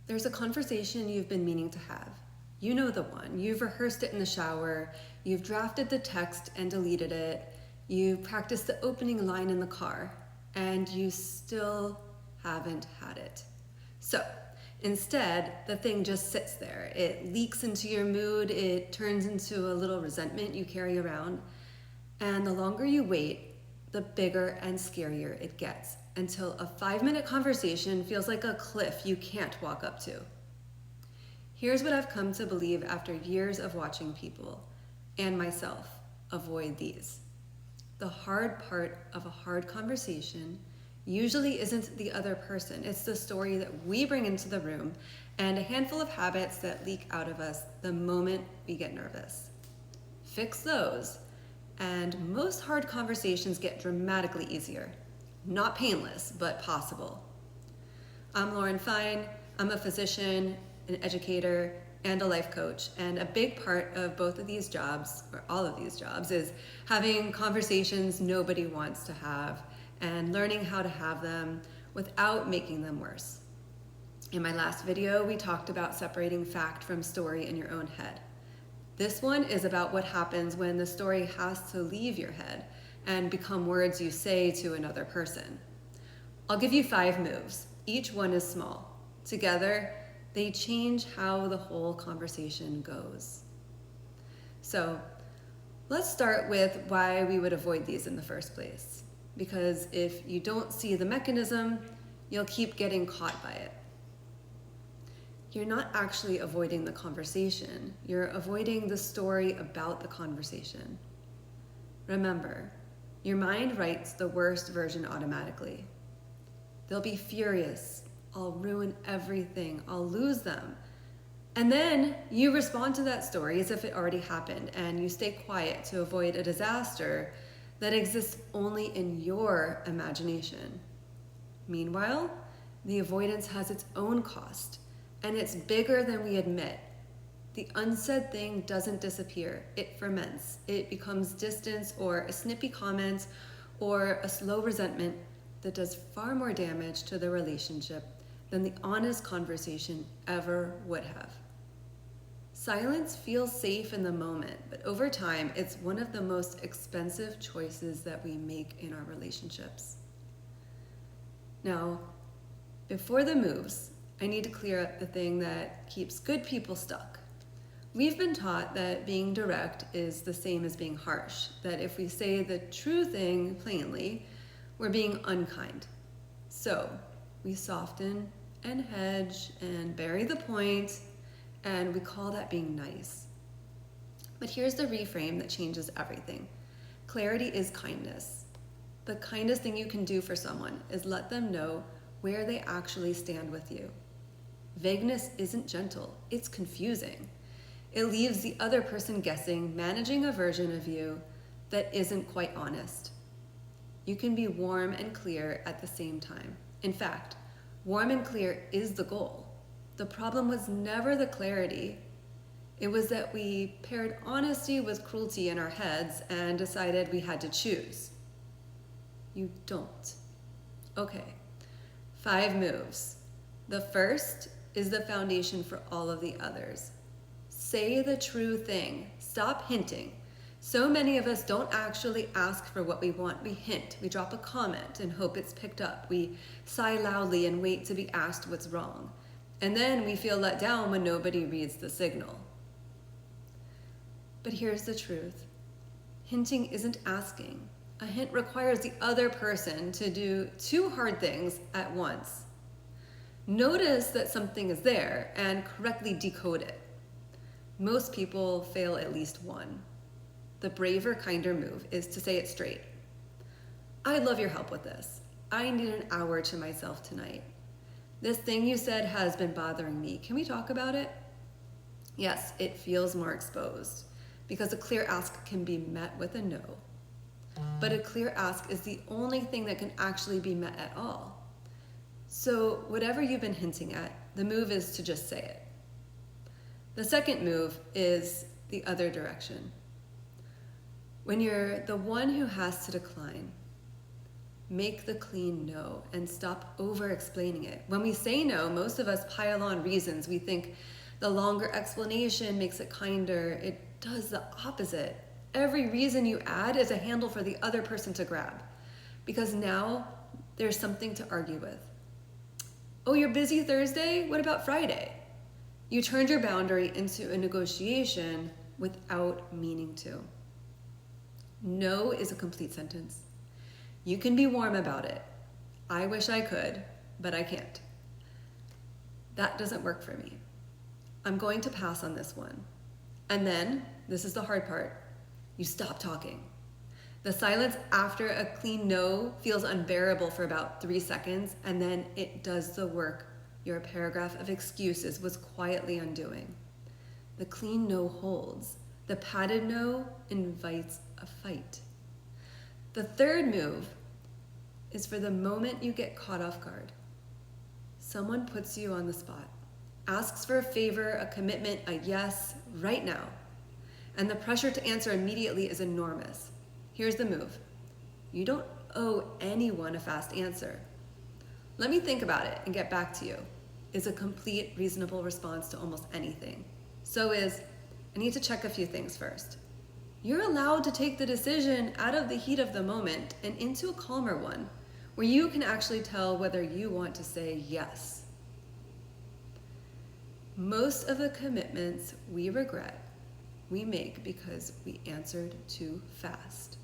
There's a conversation you've been meaning to have. You know the one. You've rehearsed it in the shower. You've drafted the text and deleted it. You've practiced the opening line in the car. And you still haven't had it. So instead, the thing just sits there. It leaks into your mood. It turns into a little resentment you carry around. And the longer you wait, the bigger and scarier it gets, until a 5-minute conversation feels like a cliff you can't walk up to. Here's what I've come to believe after years of watching people, and myself, avoid these. The hard part of a hard conversation usually isn't the other person. It's the story that we bring into the room and a handful of habits that leak out of us the moment we get nervous. Fix those, and most hard conversations get dramatically easier. Not painless, but possible. I'm Lauren Fine. I'm a physician, an educator, and a life coach. And a big part of both of these jobs, or all of these jobs, is having conversations nobody wants to have and learning how to have them without making them worse. In my last video, we talked about separating fact from story in your own head. This one is about what happens when the story has to leave your head and become words you say to another person. I'll give you 5 moves. Each one is small. Together, they change how the whole conversation goes. So let's start with why we would avoid these in the first place. Because if you don't see the mechanism, you'll keep getting caught by it. You're not actually avoiding the conversation. You're avoiding the story about the conversation. Remember, your mind writes the worst version automatically. They'll be furious. I'll ruin everything. I'll lose them. And then you respond to that story as if it already happened, and you stay quiet to avoid a disaster that exists only in your imagination. Meanwhile, the avoidance has its own cost. And it's bigger than we admit. The unsaid thing doesn't disappear. It ferments. It becomes distance or a snippy comment or a slow resentment that does far more damage to the relationship than the honest conversation ever would have. Silence feels safe in the moment, but over time, it's one of the most expensive choices that we make in our relationships. Now, before the moves, I need to clear up the thing that keeps good people stuck. We've been taught that being direct is the same as being harsh, that if we say the true thing plainly, we're being unkind. So we soften and hedge and bury the point, and we call that being nice. But here's the reframe that changes everything. Clarity is kindness. The kindest thing you can do for someone is let them know where they actually stand with you. Vagueness isn't gentle, it's confusing. It leaves the other person guessing, managing a version of you that isn't quite honest. You can be warm and clear at the same time. In fact, warm and clear is the goal. The problem was never the clarity. It was that we paired honesty with cruelty in our heads and decided we had to choose. You don't. Okay, 5 moves. The first is the foundation for all of the others. Say the true thing. Stop hinting. So many of us don't actually ask for what we want. We hint. We drop a comment and hope it's picked up. We sigh loudly and wait to be asked what's wrong. And then we feel let down when nobody reads the signal. But here's the truth. Hinting isn't asking. A hint requires the other person to do 2 hard things at once. Notice that something is there and correctly decode it. Most people fail at least one. The braver, kinder move is to say it straight. I'd love your help with this. I need an hour to myself tonight. This thing you said has been bothering me. Can we talk about it? Yes, it feels more exposed because a clear ask can be met with a no. But a clear ask is the only thing that can actually be met at all. So whatever you've been hinting at, the move is to just say it. The second move is the other direction. When you're the one who has to decline, Make the clean no and stop over explaining it. When we say no, most of us pile on reasons. We think the longer explanation makes it kinder. It does the opposite. Every reason you add is a handle for the other person to grab, because now there's something to argue with. Oh, you're busy Thursday? What about Friday? You turned your boundary into a negotiation without meaning to. No is a complete sentence. You can be warm about it. I wish I could, but I can't. That doesn't work for me. I'm going to pass on this one. And then, this is the hard part, you stop talking. The silence after a clean no feels unbearable for about 3 seconds, and then it does the work your paragraph of excuses was quietly undoing. The clean no holds. The padded no invites a fight. The third move is for the moment you get caught off guard. Someone puts you on the spot, asks for a favor, a commitment, a yes, right now. And the pressure to answer immediately is enormous. Here's the move. You don't owe anyone a fast answer. Let me think about it and get back to you is a complete reasonable response to almost anything. So is, I need to check a few things first. You're allowed to take the decision out of the heat of the moment and into a calmer one, where you can actually tell whether you want to say yes. Most of the commitments we regret, we make because we answered too fast,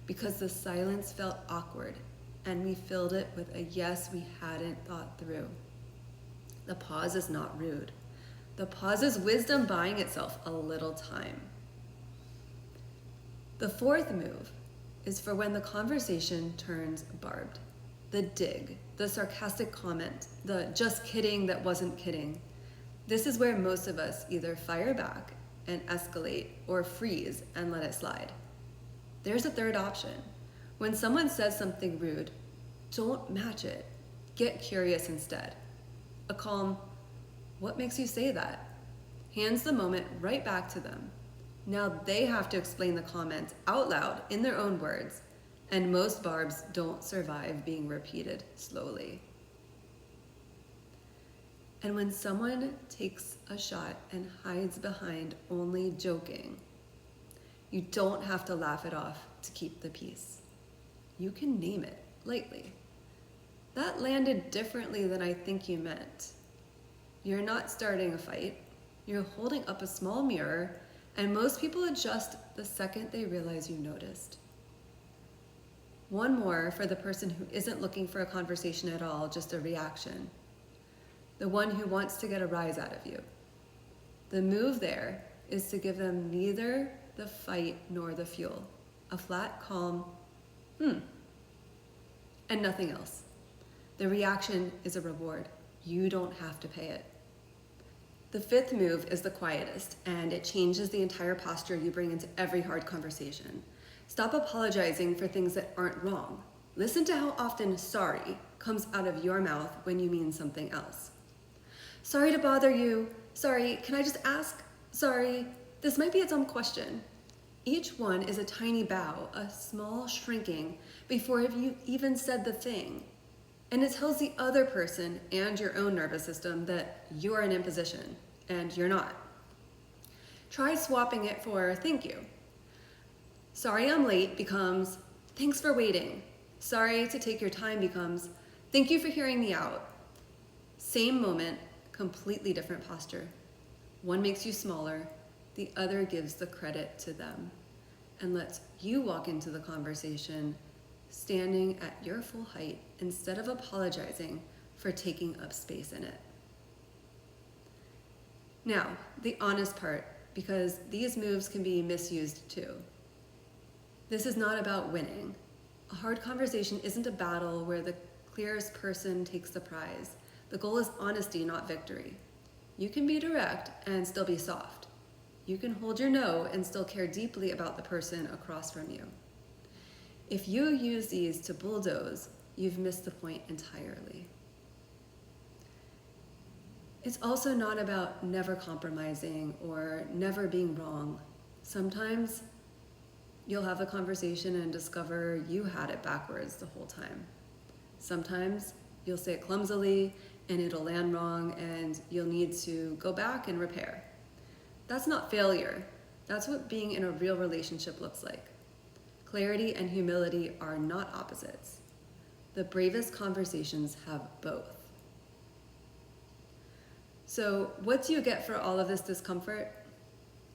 because the silence felt awkward and we filled it with a yes we hadn't thought through. The pause is not rude. The pause is wisdom buying itself a little time. The fourth move is for when the conversation turns barbed. The dig, the sarcastic comment, the just kidding that wasn't kidding. This is where most of us either fire back and escalate or freeze and let it slide. There's a third option. When someone says something rude, don't match it. Get curious instead. A calm, what makes you say that? Hands the moment right back to them. Now they have to explain the comment out loud in their own words, and most barbs don't survive being repeated slowly. And when someone takes a shot and hides behind only joking, you don't have to laugh it off to keep the peace. You can name it lightly. That landed differently than I think you meant. You're not starting a fight. You're holding up a small mirror, and most people adjust the second they realize you noticed. One more for the person who isn't looking for a conversation at all, just a reaction. The one who wants to get a rise out of you. The move there is to give them neither the fight nor the fuel. A flat, calm, and nothing else. The reaction is a reward. You don't have to pay it. The fifth move is the quietest, and it changes the entire posture you bring into every hard conversation. Stop apologizing for things that aren't wrong. Listen to how often sorry comes out of your mouth when you mean something else. Sorry to bother you. Sorry, can I just ask? Sorry, this might be a dumb question. Each one is a tiny bow, a small shrinking before you even said the thing. And it tells the other person and your own nervous system that you're in imposition, and you're not. Try swapping it for thank you. Sorry I'm late becomes thanks for waiting. Sorry to take your time becomes thank you for hearing me out. Same moment, completely different posture. One makes you smaller, the other gives the credit to them and lets you walk into the conversation standing at your full height instead of apologizing for taking up space in it. Now, the honest part, because these moves can be misused too. This is not about winning. A hard conversation isn't a battle where the clearest person takes the prize. The goal is honesty, not victory. You can be direct and still be soft. You can hold your no and still care deeply about the person across from you. If you use these to bulldoze, you've missed the point entirely. It's also not about never compromising or never being wrong. Sometimes you'll have a conversation and discover you had it backwards the whole time. Sometimes you'll say it clumsily and it'll land wrong and you'll need to go back and repair. That's not failure. That's what being in a real relationship looks like. Clarity and humility are not opposites. The bravest conversations have both. So, what do you get for all of this discomfort?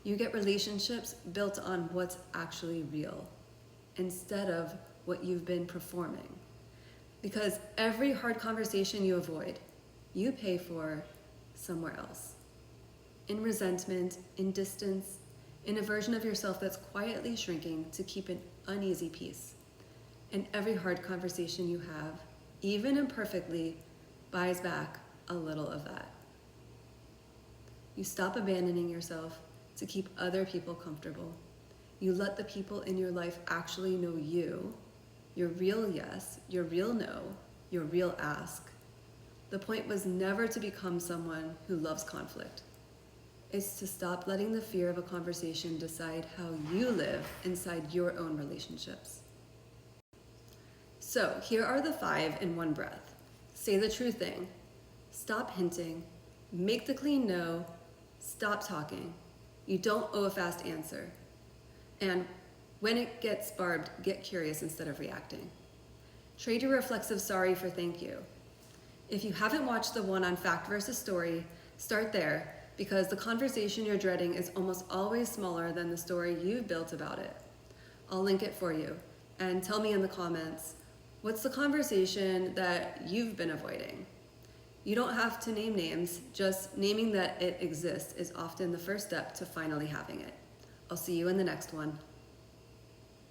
You get relationships built on what's actually real instead of what you've been performing. Because every hard conversation you avoid, you pay for somewhere else. In resentment, in distance, in a version of yourself that's quietly shrinking to keep an uneasy peace. And every hard conversation you have, even imperfectly, buys back a little of that. You stop abandoning yourself to keep other people comfortable. You let the people in your life actually know you, your real yes, your real no, your real ask. The point was never to become someone who loves conflict. It's to stop letting the fear of a conversation decide how you live inside your own relationships. So here are the 5 in one breath. Say the true thing. Stop hinting. Make the clean no. Stop talking. You don't owe a fast answer. And when it gets barbed, get curious instead of reacting. Trade your reflexive sorry for thank you. If you haven't watched the one on fact versus story, start there, because the conversation you're dreading is almost always smaller than the story you've built about it. I'll link it for you. And tell me in the comments, what's the conversation that you've been avoiding? You don't have to name names, just naming that it exists is often the first step to finally having it. I'll see you in the next one.